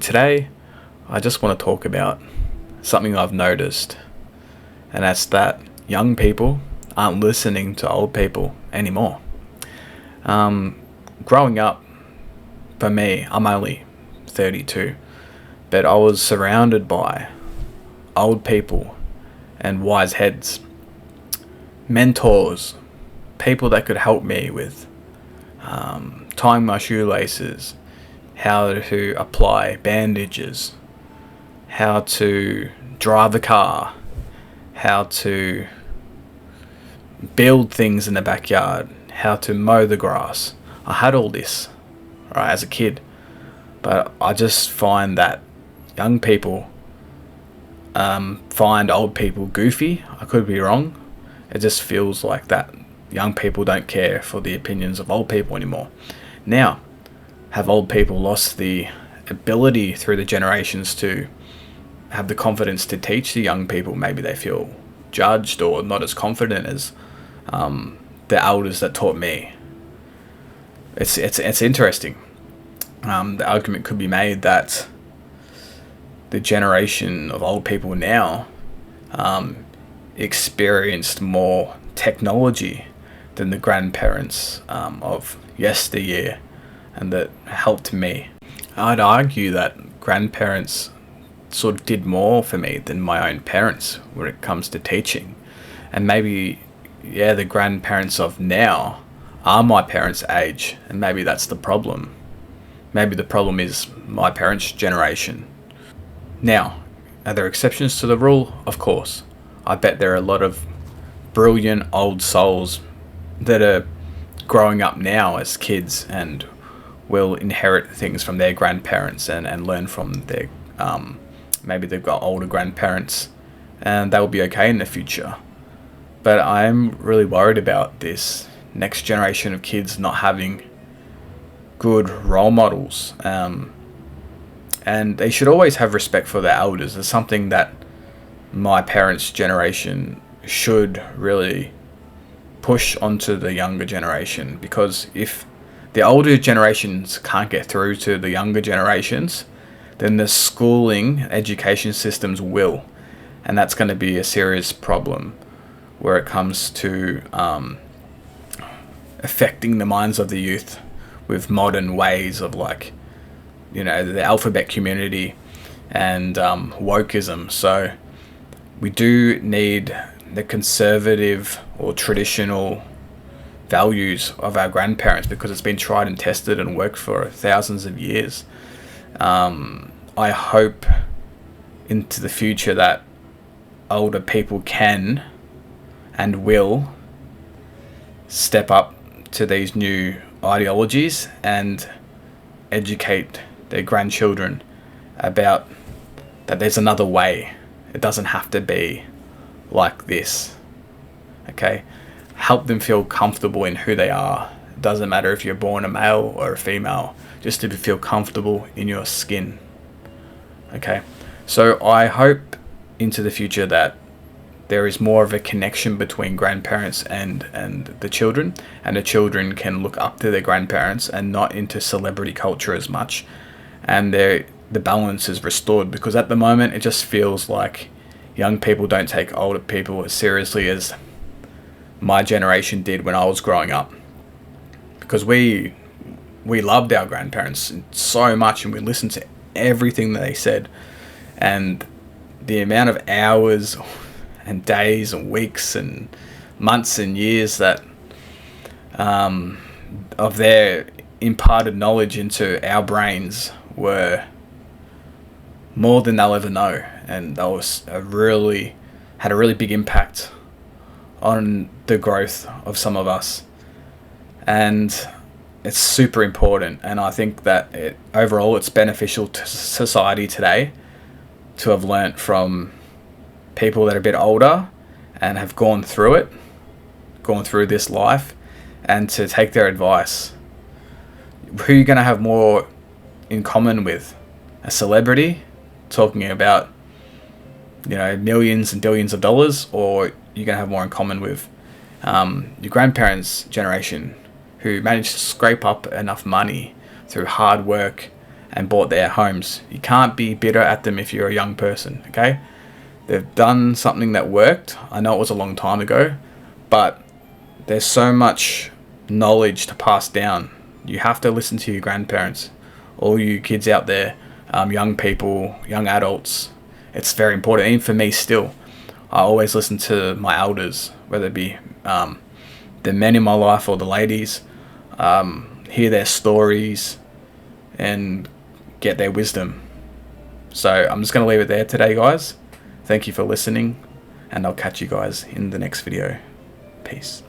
Today, I just want to talk about something I've noticed, and that's that young people aren't listening to old people anymore. Growing up, for me, I'm only 32, but I was surrounded by old people and wise heads, mentors, people that could help me with tying my shoelaces, how to apply bandages, how to drive a car, how to build things in the backyard, how to mow the grass. I had all this, right, as a kid, but I just find that young people find old people goofy. I could be wrong. It just feels like that young people don't care for the opinions of old people anymore. Now, have old people lost the ability through the generations to have the confidence to teach the young people? Maybe they feel judged or not as confident as the elders that taught me. It's interesting. The argument could be made that the generation of old people now experienced more technology than the grandparents of yesteryear, and that helped me. I'd argue that grandparents sort of did more for me than my own parents when it comes to teaching. And maybe, the grandparents of now are my parents' age, and maybe that's the problem. Maybe the problem is my parents' generation. Now, are there exceptions to the rule? Of course. I bet there are a lot of brilliant old souls that are growing up now as kids and will inherit things from their grandparents and learn from their maybe they've got older grandparents and they'll be okay in the future. But I'm really worried about this next generation of kids not having good role models, and they should always have respect for their elders. It's something that my parents' generation should really push onto the younger generation, because if the older generations can't get through to the younger generations, then the schooling education systems will, and that's going to be a serious problem where it comes to affecting the minds of the youth with modern ways of, like, the alphabet community and wokeism. So we do need the conservative or traditional values of our grandparents, because it's been tried and tested and worked for thousands of years. I hope into the future that older people can and will step up to these new ideologies and educate their grandchildren about that there's another way. It doesn't have to be like this. Okay? Help them feel comfortable in who they are. It doesn't matter if you're born a male or a female, just to feel comfortable in your skin. Okay? So I hope into the future that there is more of a connection between grandparents and the children, and the children can look up to their grandparents and not into celebrity culture as much, and the balance is restored. Because at the moment it just feels like young people don't take older people as seriously as my generation did when I was growing up, because we loved our grandparents so much and we listened to everything that they said, and the amount of hours and days and weeks and months and years that of their imparted knowledge into our brains were more than they'll ever know, and that was had a really big impact on the growth of some of us, and it's super important. And I think that overall it's beneficial to society today to have learnt from people that are a bit older and have gone through this life, and to take their advice. Who are you going to have more in common with? A celebrity talking about millions and billions of dollars, or you're going to have more in common with your grandparents' generation, who managed to scrape up enough money through hard work and bought their homes. You can't be bitter at them if you're a young person, okay? They've done something that worked. I know it was a long time ago, but there's so much knowledge to pass down. You have to listen to your grandparents, all you kids out there, young people, young adults. It's very important. Even for me still, I always listen to my elders, whether it be the men in my life or the ladies, hear their stories and get their wisdom. So I'm just going to leave it there today, guys. Thank you for listening, and I'll catch you guys in the next video. Peace.